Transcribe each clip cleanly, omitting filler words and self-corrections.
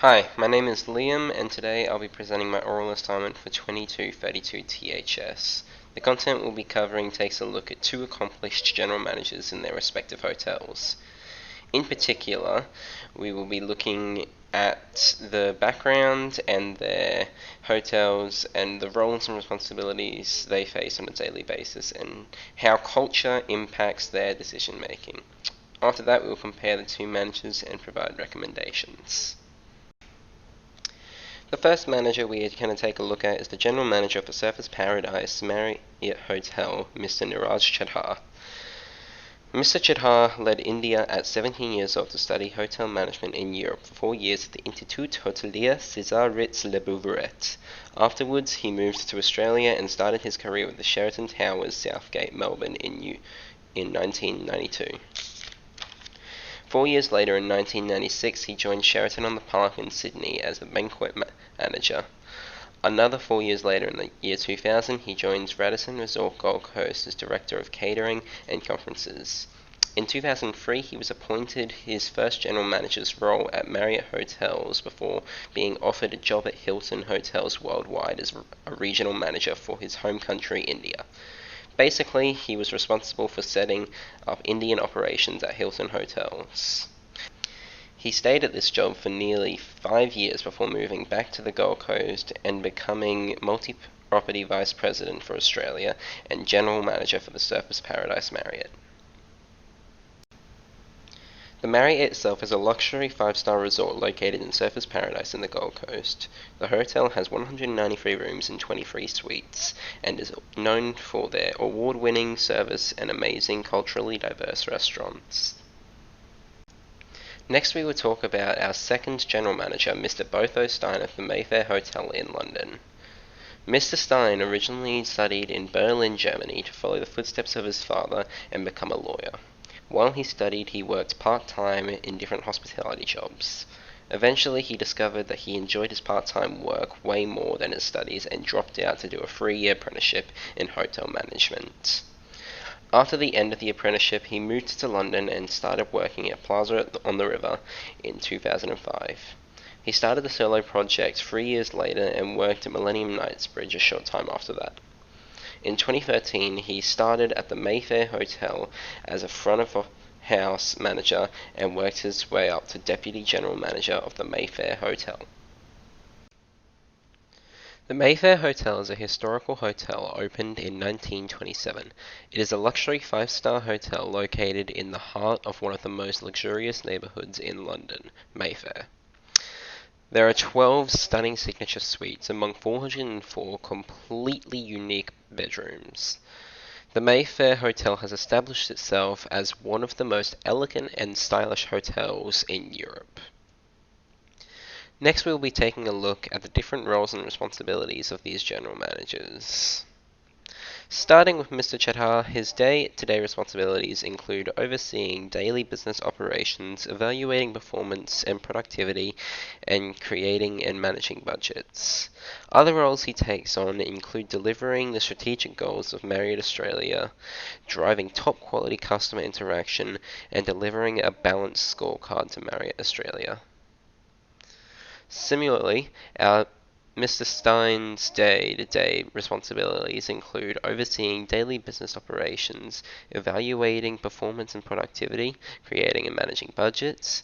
Hi, my name is Liam, and today I'll be presenting my oral assignment for 2232 THS. The content we'll be covering takes a look at two accomplished general managers in their respective hotels. In particular, we will be looking at the background and their hotels and the roles and responsibilities they face on a daily basis and how culture impacts their decision making. After that, we will compare the two managers and provide recommendations. The first manager we are going to take a look at is the general manager for Surfers Paradise Marriott Hotel, Mr. Niraj Chadha. Mr. Chadha led India at 17 years old to study hotel management in Europe for 4 years at the Institut Hotelier César Ritz Le Bouveret. Afterwards, he moved to Australia and started his career with the Sheraton Towers, Southgate, Melbourne in 1992. 4 years later, in 1996, he joined Sheraton on the Park in Sydney as the banquet manager. Another 4 years later, in the year 2000, he joins Radisson Resort Gold Coast as Director of Catering and Conferences. In 2003, he was appointed his first general manager's role at Marriott Hotels before being offered a job at Hilton Hotels Worldwide as a regional manager for his home country, India. Basically, he was responsible for setting up Indian operations at Hilton Hotels. He stayed at this job for nearly 5 years before moving back to the Gold Coast and becoming multi-property vice president for Australia and general manager for the Surfers Paradise Marriott. The Marriott itself is a luxury 5-star resort located in Surfers Paradise in the Gold Coast. The hotel has 193 rooms and 23 suites, and is known for their award-winning service and amazing culturally diverse restaurants. Next we will talk about our second general manager, Mr. Botho Stein of the Mayfair Hotel in London. Mr. Stein originally studied in Berlin, Germany to follow the footsteps of his father and become a lawyer. While he studied, he worked part-time in different hospitality jobs. Eventually, he discovered that he enjoyed his part-time work way more than his studies and dropped out to do a 3-year apprenticeship in hotel management. After the end of the apprenticeship, he moved to London and started working at Plaza on the River in 2005. He started the solo project 3 years later and worked at Millennium Knightsbridge a short time after that. In 2013, he started at the Mayfair Hotel as a front-of-house manager and worked his way up to Deputy General Manager of the Mayfair Hotel. The Mayfair Hotel is a historical hotel opened in 1927. It is a luxury 5-star hotel located in the heart of one of the most luxurious neighbourhoods in London, Mayfair. There are 12 stunning signature suites among 404 completely unique bedrooms. The Mayfair Hotel has established itself as one of the most elegant and stylish hotels in Europe. Next, we will be taking a look at the different roles and responsibilities of these general managers. Starting with Mr. Chadha, his day-to-day responsibilities include overseeing daily business operations, evaluating performance and productivity, and creating and managing budgets. Other roles he takes on include delivering the strategic goals of Marriott Australia, driving top-quality customer interaction, and delivering a balanced scorecard to Marriott Australia. Similarly, Mr. Stein's day-to-day responsibilities include overseeing daily business operations, evaluating performance and productivity, creating and managing budgets.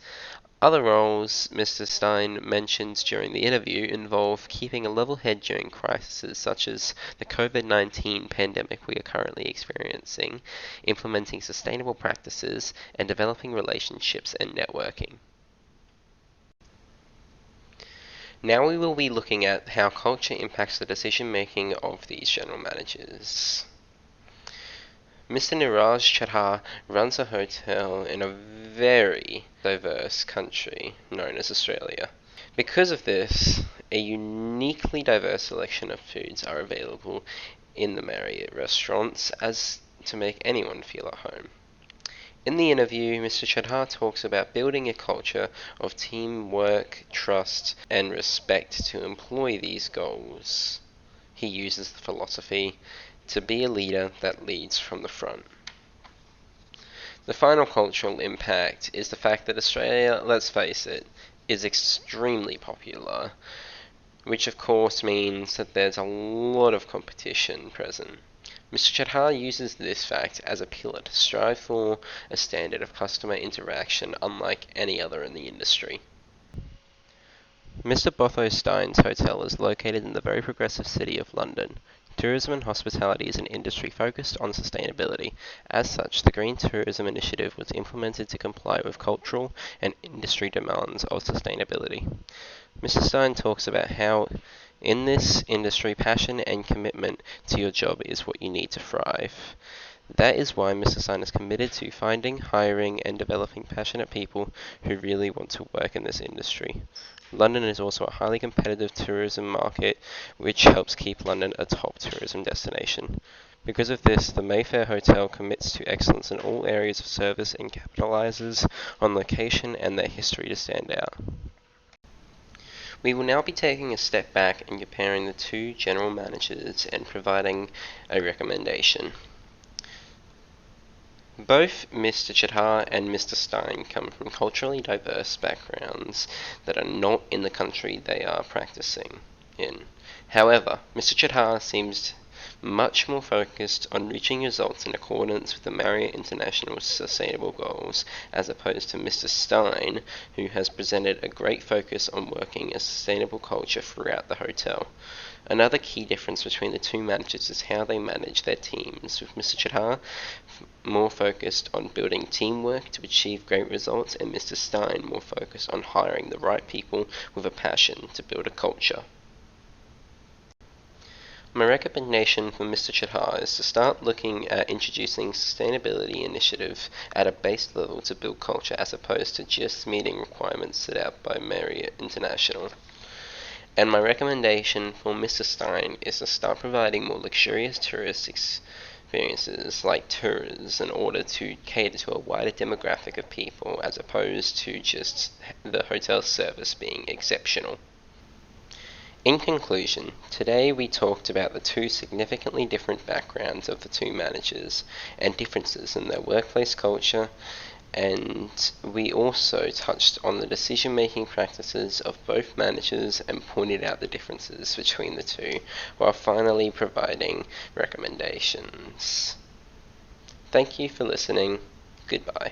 Other roles Mr. Stein mentions during the interview involve keeping a level head during crises such as the COVID-19 pandemic we are currently experiencing, implementing sustainable practices, and developing relationships and networking. Now we will be looking at how culture impacts the decision-making of these general managers. Mr. Niraj Chadha runs a hotel in a very diverse country known as Australia. Because of this, a uniquely diverse selection of foods are available in the Marriott restaurants as to make anyone feel at home. In the interview, Mr. Chadha talks about building a culture of teamwork, trust, and respect to employ these goals. He uses the philosophy to be a leader that leads from the front. The final cultural impact is the fact that Australia, let's face it, is extremely popular, which of course means that there's a lot of competition present. Mr. Chadha uses this fact as a pillar to strive for a standard of customer interaction unlike any other in the industry. Mr. Botho Stein's hotel is located in the very progressive city of London. Tourism and hospitality is an industry focused on sustainability. As such, the Green Tourism Initiative was implemented to comply with cultural and industry demands of sustainability. Mr. Stein talks about how in this industry, passion and commitment to your job is what you need to thrive. That is why Mr. Stein is committed to finding, hiring, and developing passionate people who really want to work in this industry. London is also a highly competitive tourism market, which helps keep London a top tourism destination. Because of this, the Mayfair Hotel commits to excellence in all areas of service and capitalizes on location and their history to stand out. We will now be taking a step back and comparing the two general managers and providing a recommendation. Both Mr. Chadha and Mr. Stein come from culturally diverse backgrounds that are not in the country they are practicing in. However, Mr. Chadha seems much more focused on reaching results in accordance with the Marriott International Sustainable Goals, as opposed to Mr. Stein, who has presented a great focus on working a sustainable culture throughout the hotel. Another key difference between the two managers is how they manage their teams, with Mr. Chadha more focused on building teamwork to achieve great results, and Mr. Stein more focused on hiring the right people with a passion to build a culture. My recommendation for Mr. Chadha is to start looking at introducing sustainability initiative at a base level to build culture, as opposed to just meeting requirements set out by Marriott International. And my recommendation for Mr. Stein is to start providing more luxurious tourist experiences like tours in order to cater to a wider demographic of people, as opposed to just the hotel service being exceptional. In conclusion, today we talked about the two significantly different backgrounds of the two managers and differences in their workplace culture, and we also touched on the decision-making practices of both managers and pointed out the differences between the two, while finally providing recommendations. Thank you for listening. Goodbye.